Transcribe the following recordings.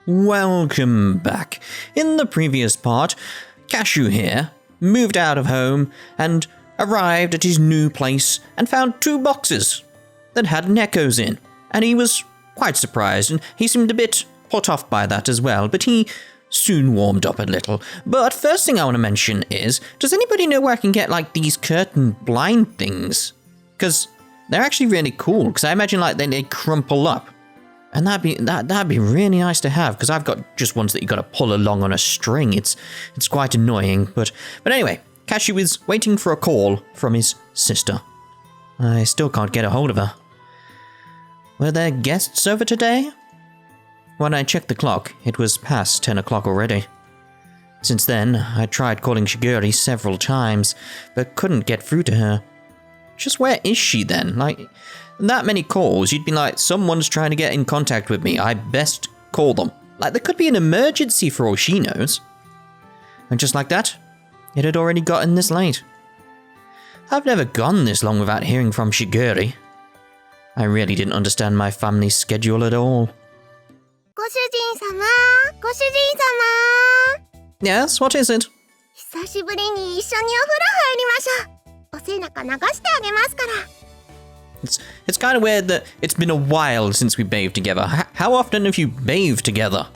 Welcome back. In the previous part, Kashou here moved out of home and arrived at his new place and found 2 boxes that had Nekos in, and he was quite surprised, and he seemed a bit put off by that as well, but he soon warmed up a little. But first thing I want to mention is, does anybody know where I can get like these curtain blind things? Because they're actually really cool, because I imagine like they crumple up. And that'd be really nice to have, because I've got just ones that you got to pull along on a string. It's quite annoying, but anyway, Kashou is waiting for a call from his sister. I still can't get a hold of her. Were there guests over today? When I checked the clock, it was past 10 o'clock already. Since then, I tried calling Shiguri several times, but couldn't get through to her. Just where is she then? Like, that many calls, you'd be like, someone's trying to get in contact with me, I best call them. Like, there could be an emergency for all she knows. And just like that, it had already gotten this late. I've never gone this long without hearing from Shiguri. I really didn't understand my family's schedule at all. Yes, what is it? It's kind of weird that it's been a while since we bathed together. How often have you bathed together?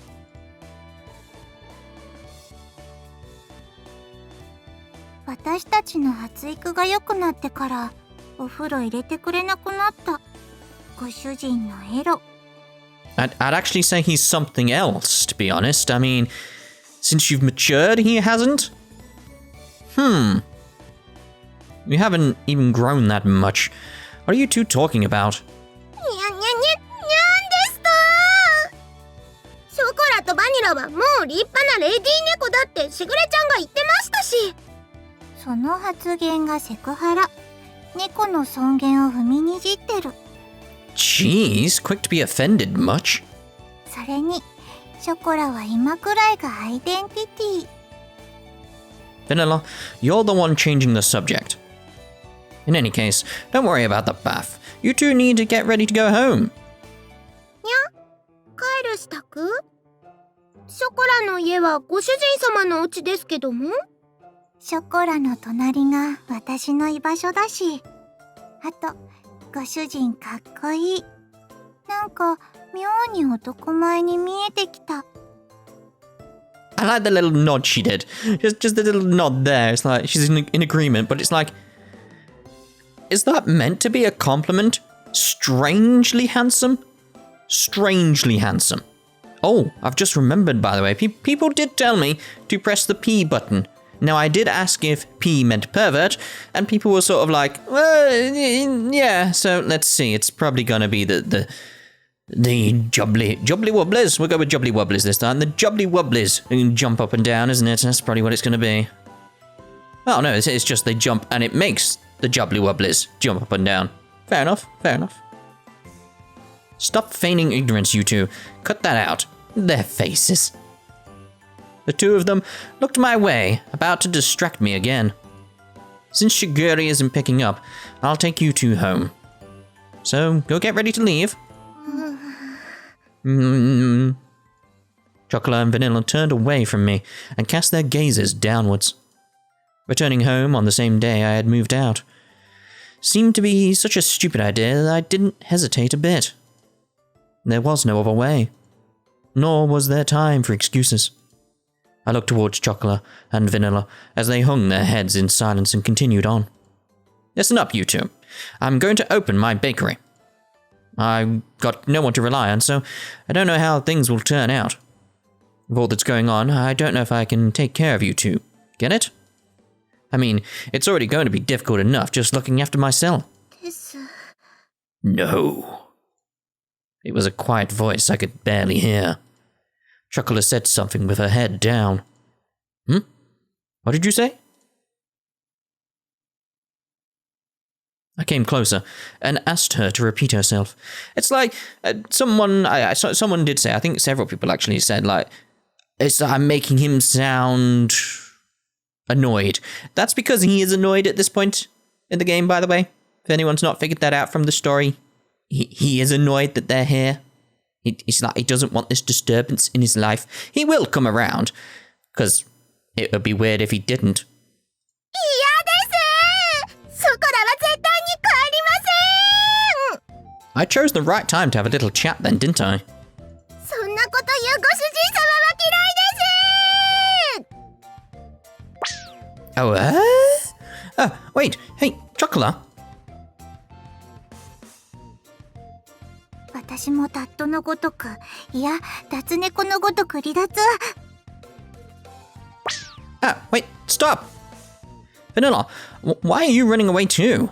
I'd actually say he's something else, to be honest. I mean, since you've matured, he hasn't? You haven't even grown that much. What are you two talking about? Jeez, quick to be offended much. Vanilla, you're the one changing the subject. In any case, don't worry about the bath. You two need to get ready to go home. I like the little nod she did. Just the little nod there. It's like she's in agreement, but it's like, is that meant to be a compliment? Strangely handsome? Strangely handsome. Oh, I've just remembered, by the way. People did tell me to press the P button. Now, I did ask if P meant pervert, and people were sort of like, well, yeah, so let's see. It's probably going to be the jubbly wobblies. We'll go with jubbly wobblies this time. The jubbly wobblies jump up and down, isn't it? That's probably what it's going to be. Oh, no, it's just they jump, and it makes the jubbly wobblies jump up and down. Fair enough, fair enough. Stop feigning ignorance, you two. Cut that out. Their faces. The two of them looked my way, about to distract me again. Since Shiguri isn't picking up, I'll take you two home. So, go get ready to leave. Chocola and Vanilla turned away from me and cast their gazes downwards. Returning home on the same day I had moved out seemed to be such a stupid idea that I didn't hesitate a bit. There was no other way, nor was there time for excuses. I looked towards Chocola and Vanilla as they hung their heads in silence and continued on. Listen up, you two. I'm going to open my bakery. I've got no one to rely on, so I don't know how things will turn out. With all that's going on, I don't know if I can take care of you two. Get it? I mean, it's already going to be difficult enough just looking after myself. No. It was a quiet voice I could barely hear. Chocola said something with her head down. What did you say? I came closer and asked her to repeat herself. It's like someone did say, I think several people actually said, like, I'm making him sound annoyed. That's because he is annoyed at this point in the game, by the way. If anyone's not figured that out from the story, he is annoyed that they're here. He's like, he doesn't want this disturbance in his life. He will come around, because it would be weird if he didn't. I chose the right time to have a little chat then, didn't I? Oh, wait, hey, Chocola. 私もダットのごとく、いや、脱猫のごとく離脱。Wait, stop! Vanilla, why are you running away too?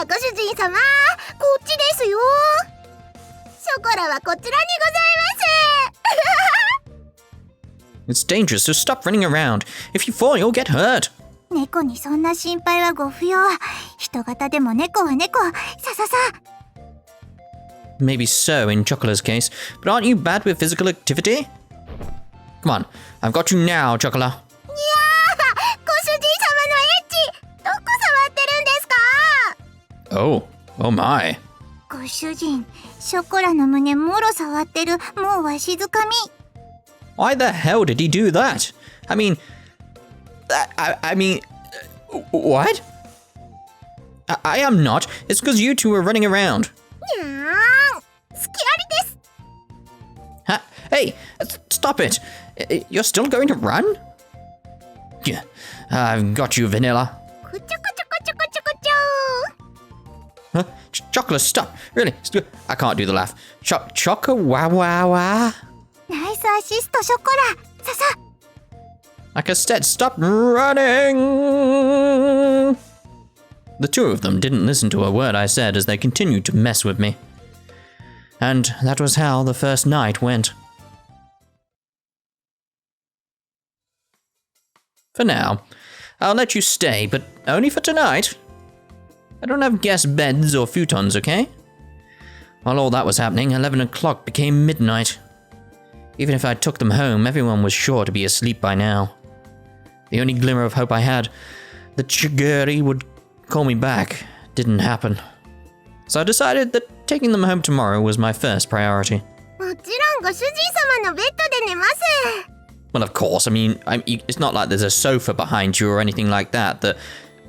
ご主人様、こっちですよ。ショコラはこちらにございます。 It's dangerous, so stop running around. If you fall, you'll get hurt. 猫にそんな心配はご不要。人型でも猫は猫。さささ。 Maybe so in Chocola's case, but aren't you bad with physical activity? Come on, I've got you now, Chocola. いやー、ご主人様のエッチ、どこ触ってるんですか？ Oh my. ご主人、ショコラの胸もろ触ってる。もうわしづかみ。 Why the hell did he do that? I mean, what? I am not. It's because you two were running around. にゃーん、スキャリです。 Hey, stop it. You're still going to run? Yeah, I've got you, Vanilla. くちょくちょくちょくちょくちょ Huh? Chocolate, stop. Really? I can't do the laugh. Choco wah wah wah. ナイスアシスト、ショコラ。ささ。 Like I said, stop running! The two of them didn't listen to a word I said as they continued to mess with me. And that was how the first night went. For now, I'll let you stay, but only for tonight. I don't have guest beds or futons, okay? While all that was happening, 11 o'clock became midnight. Even if I took them home, everyone was sure to be asleep by now. The only glimmer of hope I had, that Shiguri would call me back, didn't happen. So I decided that taking them home tomorrow was my first priority. もちろんご主人様のベッドで寝ます。 Well, of course, I mean, it's not like there's a sofa behind you or anything like that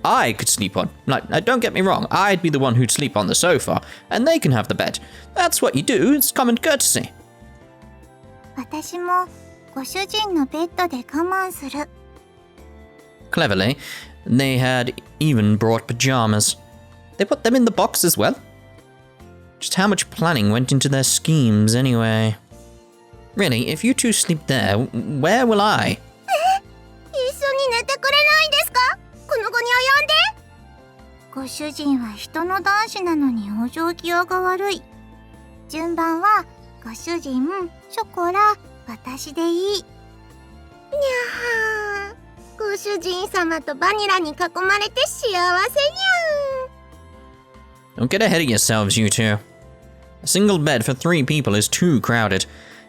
I could sleep on. Like, don't get me wrong, I'd be the one who'd sleep on the sofa, and they can have the bed. That's what you do, it's common courtesy. 私もご主人のベッドで我慢する。 Cleverly, they had even brought pajamas. They put them in the box as well. Just how much planning went into their schemes anyway? Really, if you two sleep there, where will I? 一緒に寝てくれないんですか？この子に及んで。ご主人は人の男子なのに往生際が悪い。順番はご主人、ショコラ、私でいい。にゃー。ご主人様とバニラに囲まれて幸せにゃー。 Don't get ahead of yourselves, you two. A single bed for 3 people is too crowded.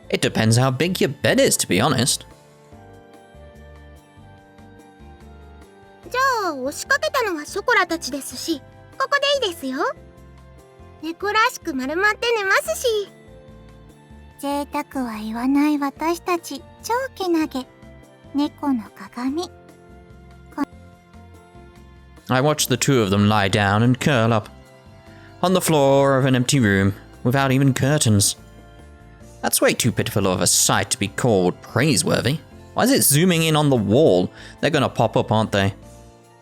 It depends how big your bed is, to be honest. じゃあ、押しかけたのはショコラたちですし、ここでいいですよ。猫らしく丸まって寝ますし。贅沢は言わない私たち、超けなげ。猫の鏡。I watched the two of them lie down and curl up. On the floor of an empty room, without even curtains. That's way too pitiful of a sight to be called praiseworthy. Why is it zooming in on the wall? They're gonna pop up, aren't they?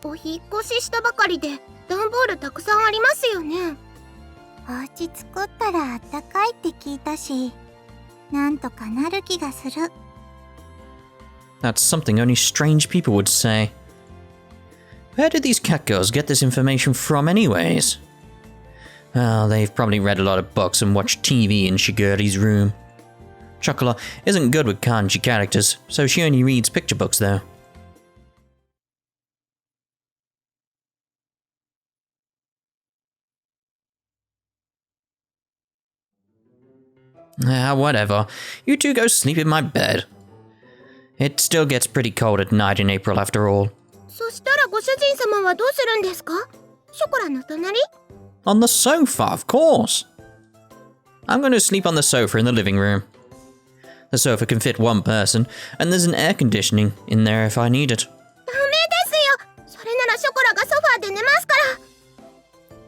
お引っ越ししたばかりで段ボールたくさんありますよね。お家作ったらあったかいって聞いたし、なんとかなる気がする。That's something only strange people would say. Where did these cat girls get this information from anyways? Well, they've probably read a lot of books and watched TV in Shiguri's room. Chocola isn't good with kanji characters, so she only reads picture books though. Whatever. You two go sleep in my bed. It still gets pretty cold at night in April after all. そしたらご主人様はどうするんですか？ショコラの隣？ On the sofa, of course. I'm going to sleep on the sofa in the living room. The sofa can fit one person, and there's an air conditioning in there if I need it. ダメですよ。それならショコラがソファーで寝ますか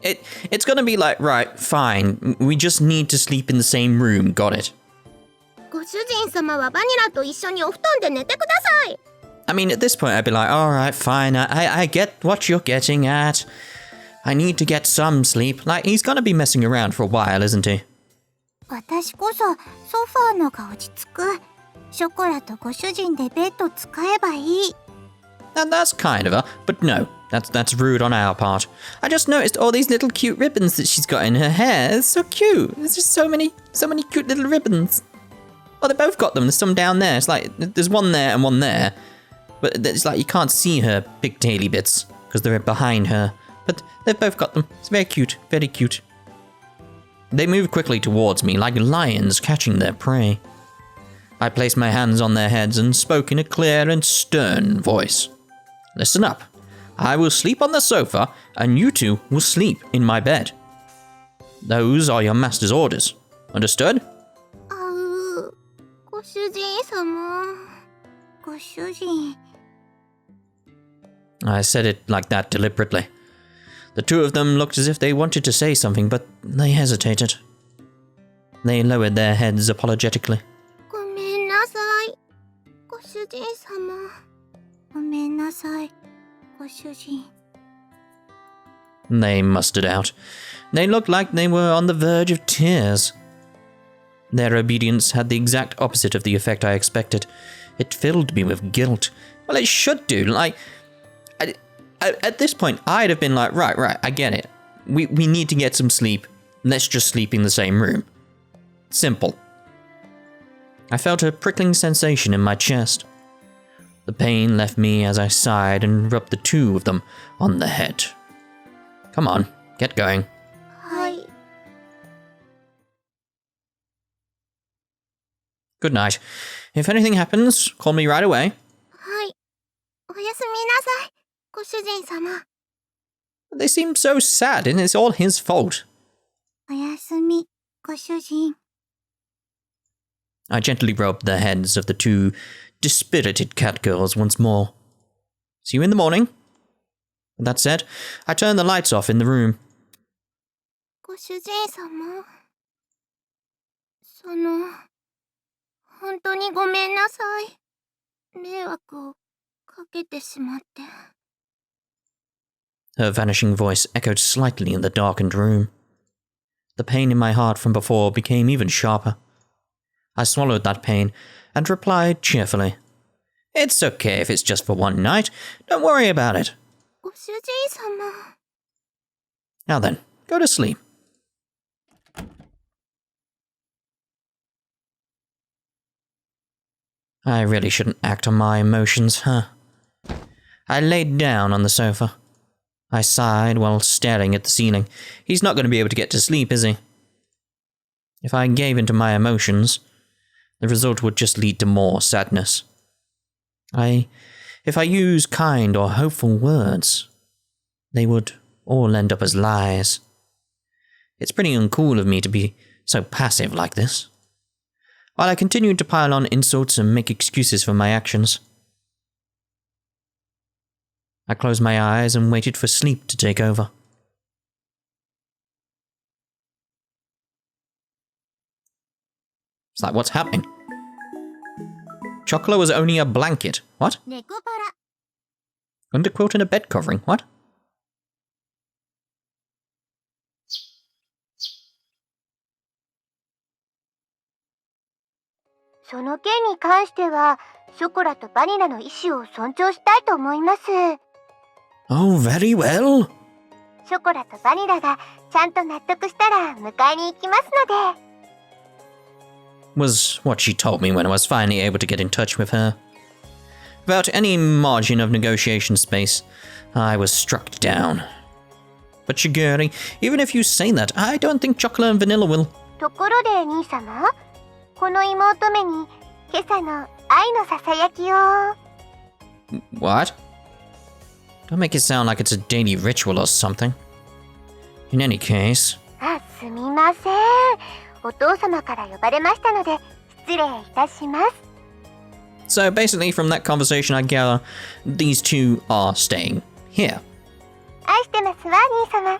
ら。It's gonna be like, right, fine. We just need to sleep in the same room. Got it. ご主人様はバニラと一緒にお布団で寝てください。I mean, at this point, I'd be like, all right, fine. I get what you're getting at. I need to get some sleep. Like, he's gonna be messing around for a while, isn't he? 私こそソファーのが落ち着く。ショコラとご主人でベッド使えばいい。And that's kind of her, but no, that's rude on our part. I just noticed all these little cute ribbons that she's got in her hair. It's so cute. There's just so many cute little ribbons. Oh, they both got them. There's some down there. It's like there's one there and one there, but it's like you can't see her pigtaily bits because they're behind her. But they've both got them. It's very cute, very cute. They move quickly towards me like lions catching their prey. I placed my hands on their heads and spoke in a clear and stern voice. Listen up. I will sleep on the sofa, and you two will sleep in my bed. Those are your master's orders. Understood? ご主人様。ご主人。I said it like that deliberately. The two of them looked as if they wanted to say something, but they hesitated. They lowered their heads apologetically. ごめんなさい。ご主人様。ごめんなさい。ご主人。They mustered out. They looked like they were on the verge of tears. Their obedience had the exact opposite of the effect I expected. It filled me with guilt. Well, it should do. Like, at this point, I'd have been like, right, I get it. We need to get some sleep. Let's just sleep in the same room. Simple. I felt a prickling sensation in my chest. The pain left me as I sighed and rubbed the two of them on the head. Come on, get going. はい。 Good night. If anything happens, call me right away. はい。おやすみなさい。ご主人様。 They seem so sad, and it's all his fault. おやすみ、ご主人。 I gently rubbed the heads of the two dispirited cat girls once more. See you in the morning. With that said, I turned the lights off in the room. ご主人様。本当にごめんなさい。迷惑をかけてしまって。 Her vanishing voice echoed slightly in the darkened room. The pain in my heart from before became even sharper. I swallowed that pain and replied cheerfully. It's okay if it's just for one night. Don't worry about it. ご主人様。 Now then, go to sleep. I really shouldn't act on my emotions, huh? I laid down on the sofa. I sighed while staring at the ceiling. He's not going to be able to get to sleep, is he? If I gave in to my emotions, the result would just lead to more sadness. If I use kind or hopeful words, they would all end up as lies. It's pretty uncool of me to be so passive like this. While I continued to pile on insults and make excuses for my actions, I closed my eyes and waited for sleep to take over. It's like, what's happening? Chocola was only a blanket. What? Nekopara. Underquilt and a bed covering. What? So の件に関しては、ショコラとバニラの意思を尊重したいと思います。 Oh, very well. ショコラとバニラがちゃんと納得したら迎えに行きますので。 Was what she told me when I was finally able to get in touch with her. Without any margin of negotiation space, I was struck down. But Shiguri, even if you say that, I don't think Chocola and Vanilla will. ところで兄様、この妹目に今朝の愛のささやきを。 What? Don't make it sound like it's a daily ritual or something. In any case... あ、すみません。お父様から呼ばれましたので、失礼いたします。 So basically from that conversation I gather, these two are staying here. 愛してますわ、兄様。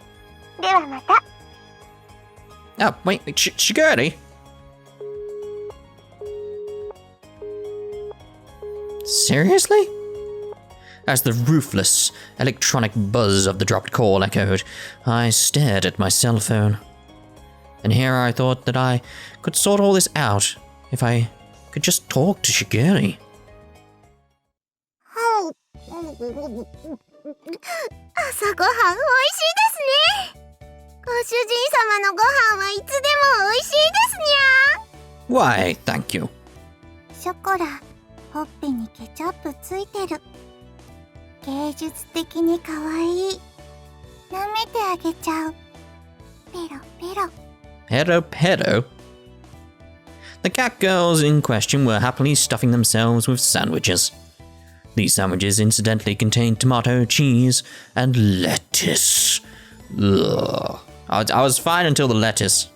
ではまた。 Oh, wait, Shiguri? Seriously? As the ruthless, electronic buzz of the dropped call echoed, I stared at my cell phone. And here I thought that I could sort all this out if I could just talk to Shiguri. 朝ごはん美味しいですね。ご主人様のご飯はいつでも美味しいですにゃ。 Why, thank you. ショコラ、ほっぺにケチャップついてる。芸術的に可愛い。舐めてあげちゃう。ペロペロ。 Pedo pedo? The cat girls in question were happily stuffing themselves with sandwiches. These sandwiches incidentally contained tomato, cheese, and lettuce. Ugh. I was fine until the lettuce.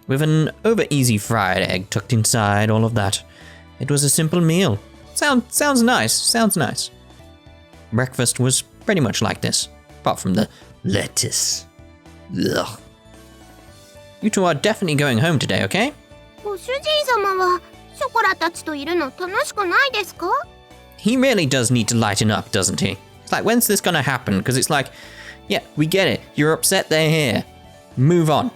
With an over-easy fried egg tucked inside all of that, it was a simple meal. Sounds nice. Breakfast was pretty much like this, apart from the lettuce. Ugh. You two are definitely going home today, okay? ご主人様はショコラたちといるの楽しくないですか? He really does need to lighten up, doesn't he? It's like, when's this gonna happen? Because it's like, yeah, we get it. You're upset they're here. Move on.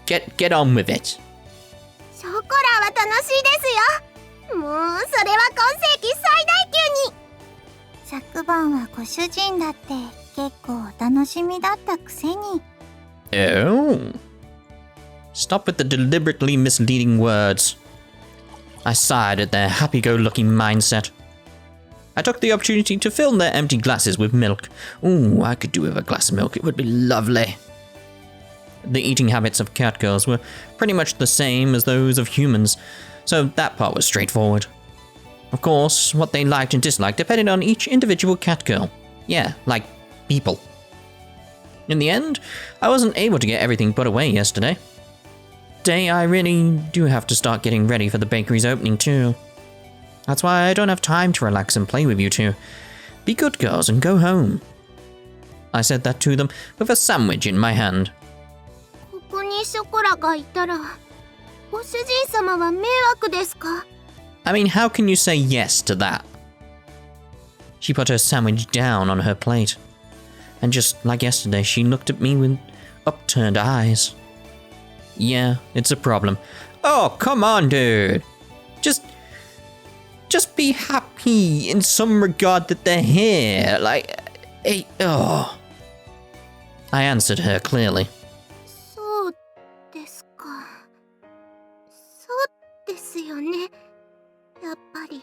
Get on with it. ショコラは楽しいですよ。もうそれは今世紀最大級に。昨晩はご主人だって結構お楽しみだったくせに。 Oh. Stop with the deliberately misleading words. I sighed at their happy-go-lucky mindset. I took the opportunity to fill their empty glasses with milk. Ooh, I could do with a glass of milk. It would be lovely. The eating habits of cat girls were pretty much the same as those of humans, so that part was straightforward. Of course, what they liked and disliked depended on each individual cat girl. Yeah, like people. In the end, I wasn't able to get everything put away yesterday. Today, I really do have to start getting ready for the bakery's opening too. That's why I don't have time to relax and play with you two. Be good girls and go home. I said that to them with a sandwich in my hand. ここにショコラがいたら、ご主人様は迷惑ですか? I mean, how can you say yes to that? She put her sandwich down on her plate. And just like yesterday, she looked at me with upturned eyes. Yeah, it's a problem. Oh, come on, dude. Just be happy in some regard that they're here. Like, hey, oh. I answered her clearly. そうですか。そうですよね。やっぱり。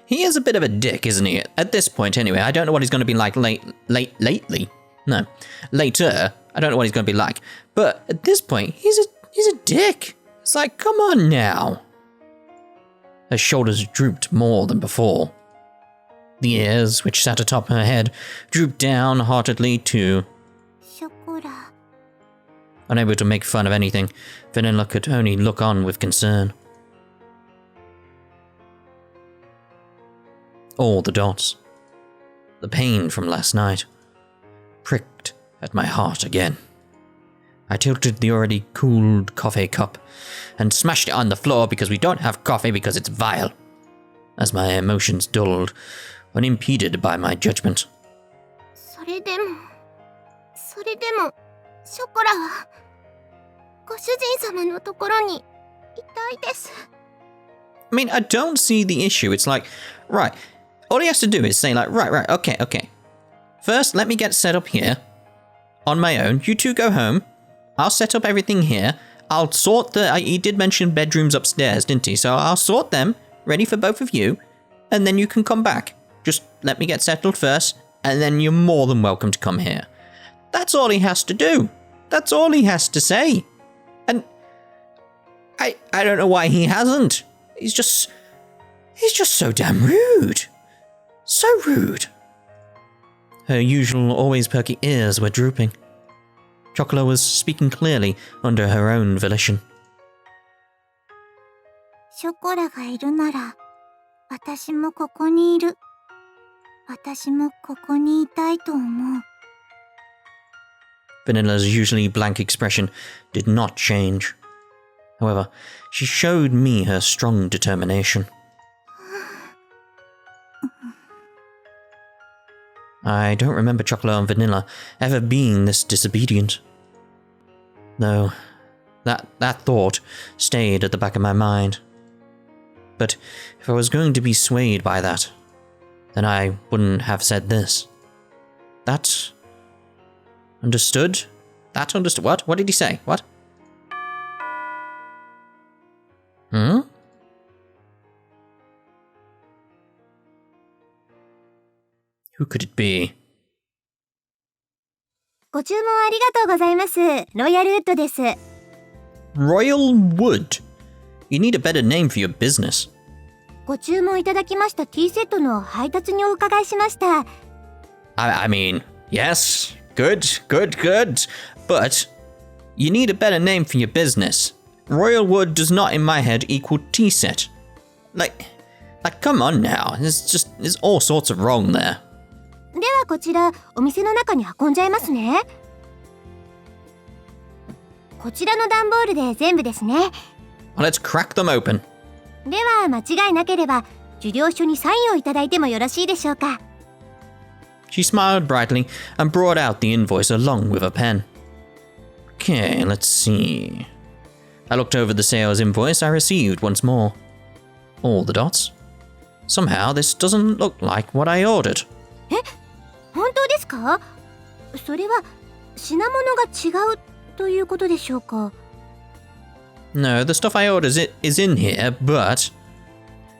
He is a bit of a dick, isn't he? At this point, anyway. I don't know what he's going to be like lately. No, later. I don't know what he's going to be like. But at this point, he's a dick. It's like, come on now. Her shoulders drooped more than before. The ears, which sat atop her head, drooped down heartedly too. ショコラ。 Unable to make fun of anything, Vanilla could only look on with concern. All the dots. The pain from last night pricked at my heart again. I tilted the already cooled coffee cup and smashed it on the floor because we don't have coffee because it's vile, as my emotions dulled, unimpeded by my judgment. それでも、ショコラは、ご主人様のところにいたいです。 I mean, I don't see the issue. It's like, right, all he has to do is say like, right, okay. First, let me get set up here on my own. You two go home. I'll set up everything here. I'll sort he did mention bedrooms upstairs, didn't he? So I'll sort them, ready for both of you, and then you can come back. Just let me get settled first, and then you're more than welcome to come here. That's all he has to do. That's all he has to say. And I don't know why he hasn't. He's just so damn rude. So rude. Her usual always perky ears were drooping. Chocola was speaking clearly under her own volition. ショコラがいるなら、私もここにいる。私もここにいたいと思う。Vanilla's usually blank expression did not change. However, she showed me her strong determination. I don't remember Chocola and Vanilla ever being this disobedient. Though, that thought stayed at the back of my mind. But if I was going to be swayed by that, then I wouldn't have said this. That... Understood? That understood? What? What did he say? What? Hmm? Who could it be? ご注文ありがとうございます。ロイヤルウッドです。Royal Wood? You need a better name for your business. ご注文いただきましたティーセットの配達にお伺いしました。I mean, yes, good. But you need a better name for your business. Royal Wood does not, in my head, equal tea set. Like, come on now. There's all sorts of wrong there. ではこちらお店の中に運んじゃいますね。こちらの段ボールで全部ですね。Well, let's crack them open. では間違いなければ受領書にサインをいただいてもよろしいでしょうか。She smiled brightly and brought out the invoice along with a pen. Okay, let's see. I looked over the sales invoice I received once more. All the dots. Somehow this doesn't look like what I ordered. 本当ですか？それは品物が違うということでしょうか？ No, the stuff I ordered is in here, but...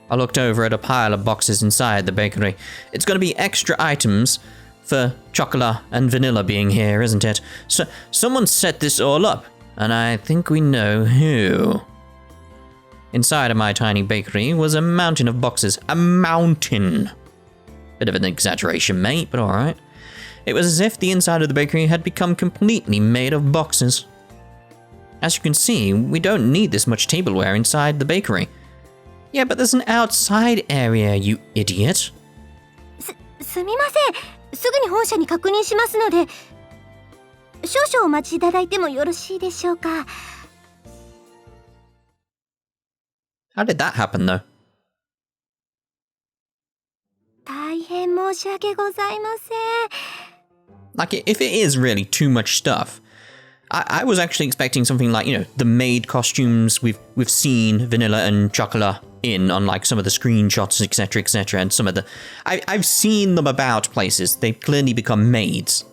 I looked over at a pile of boxes inside the bakery. It's going to be extra items for Chocola and Vanilla being here, isn't it? So someone set this all up, and I think we know who. Inside of my tiny bakery was a mountain of boxes. A mountain! Bit of an exaggeration, mate, but alright. It was as if the inside of the bakery had become completely made of boxes. As you can see, we don't need this much tableware inside the bakery. Yeah, but there's an outside area, you idiot. すみません。すぐに本社に確認しますので、少々お待ちいただいてもよろしいでしょうか。How did that happen, though? 大変申し訳ございません。Like, if it is really too much stuff, I was actually expecting something like, you know, the maid costumes we've seen Vanilla and Chocola in on like some of the screenshots, etc., and some of the... I've seen them about places. They've clearly become maids.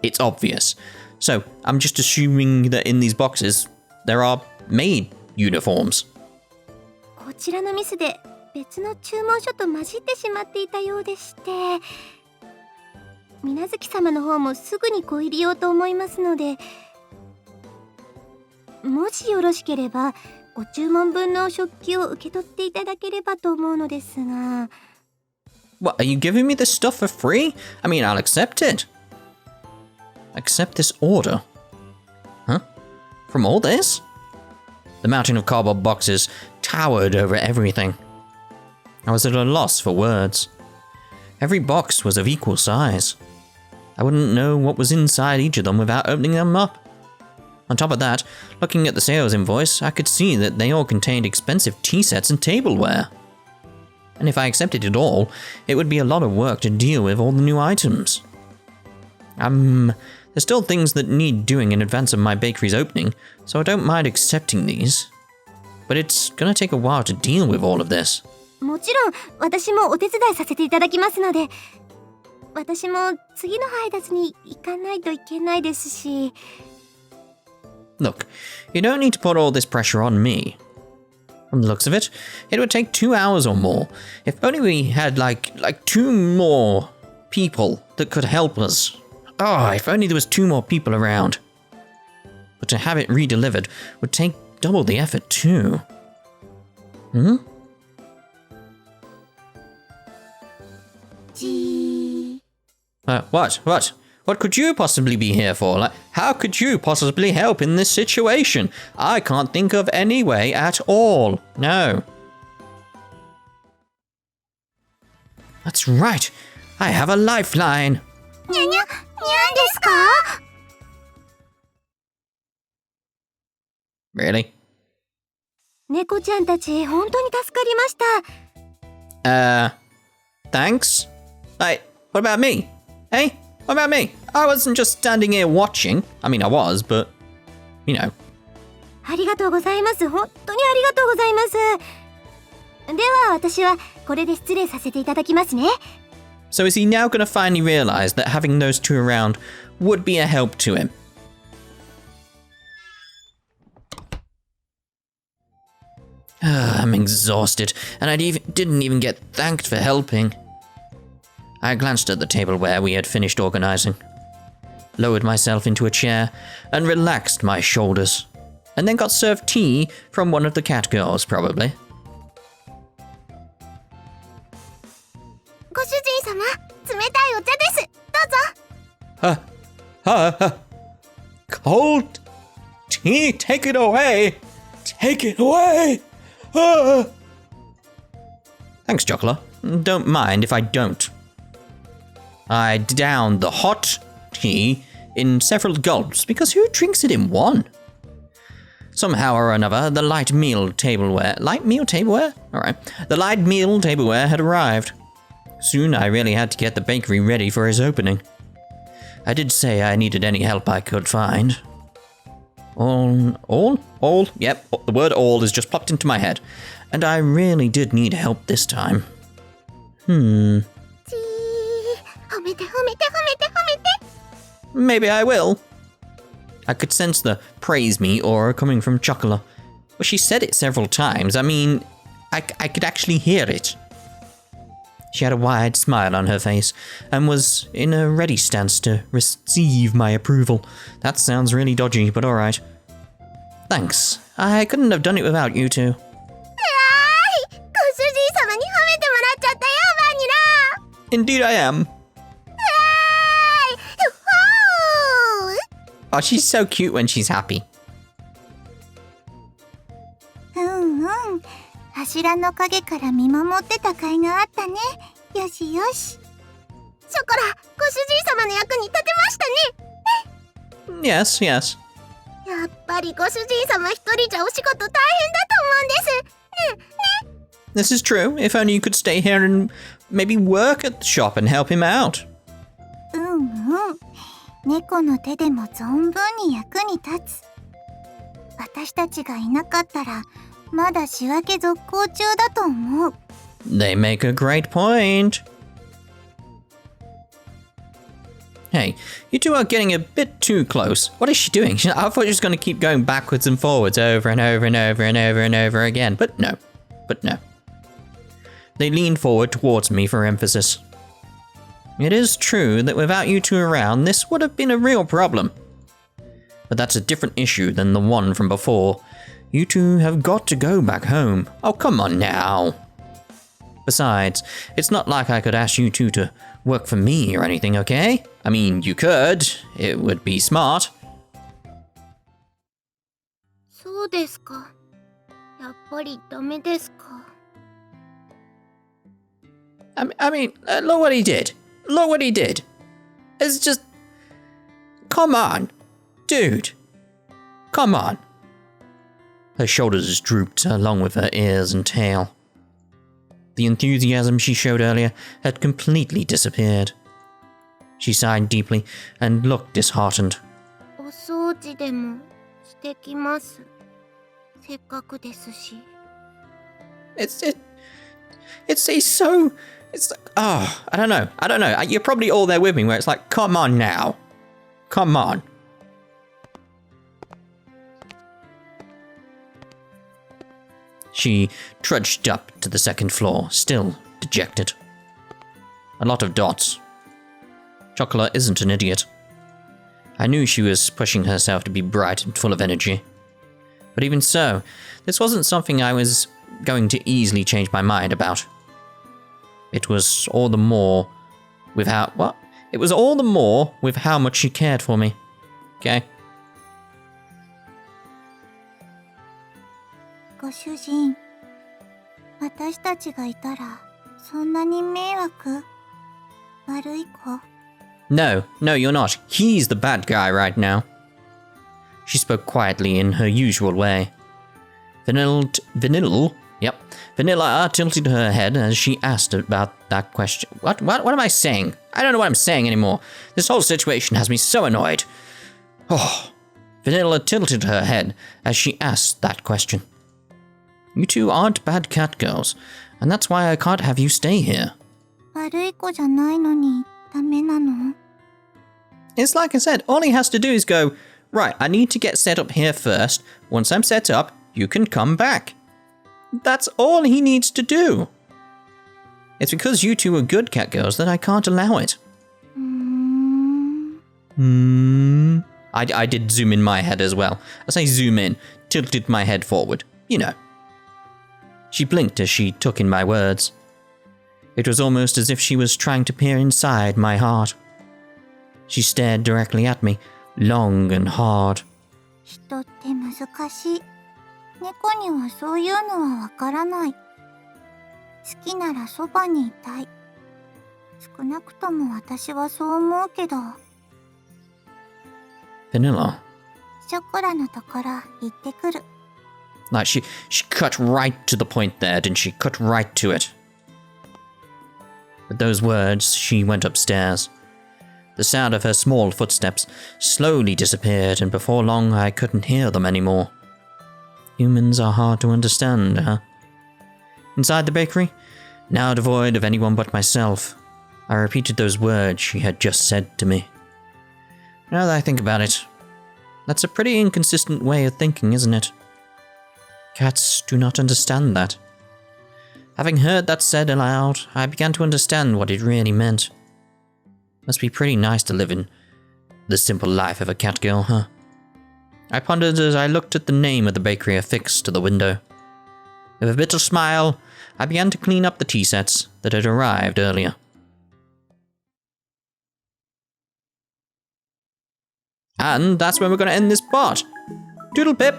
It's obvious. So, I'm just assuming that in these boxes, there are maid uniforms. こちらのミスで別の注文書と混じってしまっていたようでして、水無月様の方もすぐにご入りようと思いますので、もしよろしければご注文分の食器を受け取っていただければと思うのですが。 What, are you giving me this stuff for free? I mean, I'll accept it. Accept this order? Huh? From all this? The mountain of cardboard boxes towered over everything. I was at a loss for words. Every box was of equal size. I wouldn't know what was inside each of them without opening them up. On top of that, looking at the sales invoice, I could see that they all contained expensive tea sets and tableware. And if I accepted it all, it would be a lot of work to deal with all the new items. There's still things that need doing in advance of my bakery's opening, so I don't mind accepting these. But it's gonna take a while to deal with all of this. もちろん私もお手伝いさせていただきますので、私も次の配達に行かないといけないですし。 Look, you don't need to put all this pressure on me. From the looks of it, it would take 2 hours or more. If only we had like 2 more people that could help us. Oh, if only there was 2 more people around. But to have it redelivered would take double the effort too. Hmm? じー What? What could you possibly be here for? Like, how could you possibly help in this situation? I can't think of any way at all. No. That's right. I have a lifeline. にゃにゃですか Really? 猫ちゃんたち本当に助かりました。 Thanks? Like, what about me? Hey? What about me? I wasn't just standing here watching. I mean, I was, but, you know. ありがとうございます。本当にありがとうございます。では私はこれで失礼させていただきますね。 So is he now going to finally realize that having those two around would be a help to him? I'm exhausted, and didn't even get thanked for helping. I glanced at the tableware we had finished organizing, lowered myself into a chair, and relaxed my shoulders, and then got served tea from one of the cat girls, probably. ご主人様、冷たいお茶です。どうぞ。Cold tea, take it away! Take it away! Thanks, Chocola. Don't mind if I don't. I downed the hot tea in several gulps because who drinks it in one? Somehow or another, the light meal tableware had arrived. Soon I really had to get the bakery ready for his opening. I did say I needed any help I could find. All? Yep, the word all is just popped into my head. And I really did need help this time. 褒めて。 Maybe I will. I could sense the praise me aura coming from Chocola. Well, she said it several times. I mean, I could actually hear it. She had a wide smile on her face and was in a ready stance to receive my approval. That sounds really dodgy, but alright. Thanks. I couldn't have done it without you two. ご主人様に褒めてもらっちゃったよ、バニラ。 Indeed I am. Oh, she's so cute when she's happy. 柱の陰から見守ってた甲斐があったね。よしよし。ショコラ、ご主人様の役に立てましたね。 Yes. やっぱりご主人様一人じゃお仕事大変だと思うんです。ね。 This is true. If only you could stay here and maybe work at the shop and help him out. 猫の手でも存分に役に立つ。私たちがいなかったらまだ仕分け続行中だと思う。 They make a great point. Hey, you two are getting a bit too close. What is she doing? I thought she was going to keep going backwards and forwards over and over and over and over and over again. But no. They leaned forward towards me for emphasis. It is true that without you two around, this would have been a real problem. But that's a different issue than the one from before. You two have got to go back home. Oh, come on now. Besides, it's not like I could ask you two to work for me or anything, okay? I mean, you could. It would be smart. そうですか。やっぱりダメですか。 I mean, look what he did. Look what he did. It's just... Come on. Dude. Come on. Her shoulders drooped along with her ears and tail. The enthusiasm she showed earlier had completely disappeared. She sighed deeply and looked disheartened. お掃除でもしてきます。せっかくですし。 It's I don't know. You're probably all there with me where it's like, come on now. Come on. She trudged up to the second floor, still dejected. A lot of dots. Chocola isn't an idiot. I knew she was pushing herself to be bright and full of energy. But even so, this wasn't something I was going to easily change my mind about. It was all the more with how It was all the more with how much she cared for me. Okay? ご主人、私たちがいたらそんなに迷惑？悪い子？ No, you're not. He's the bad guy right now. She spoke quietly in her usual way. Vanilla tilted her head as she asked about that question. What am I saying? I don't know what I'm saying anymore. This whole situation has me so annoyed. Oh. Vanilla tilted her head as she asked that question. You two aren't bad cat girls, and that's why I can't have you stay here. 悪い子じゃないのにダメなの? It's like I said, all he has to do is go, right, I need to get set up here first. Once I'm set up, you can come back. That's all he needs to do. It's because you two are good cat girls that I can't allow it. I did zoom in my head as well. I say zoom in, tilted my head forward. You know. She blinked as she took in my words. It was almost as if she was trying to peer inside my heart. She stared directly at me, long and hard. 人って難しい。猫にはそういうのはわからない。好きならそばにいたい。少なくとも私はそう思うけど。Vanilla. ショコラのところ行ってくる。Like she cut right to the point there, didn't she? Cut right to it. With those words, she went upstairs. The sound of her small footsteps slowly disappeared, and before long I couldn't hear them anymore. Humans are hard to understand, huh? Inside the bakery, now devoid of anyone but myself, I repeated those words she had just said to me. Now that I think about it, that's a pretty inconsistent way of thinking, isn't it? Cats do not understand that. Having heard that said aloud, I began to understand what it really meant. Must be pretty nice to live in the simple life of a cat girl, huh? I pondered as I looked at the name of the bakery affixed to the window. With a bitter smile, I began to clean up the tea sets that had arrived earlier. And that's where we're going to end this part. Doodle pip!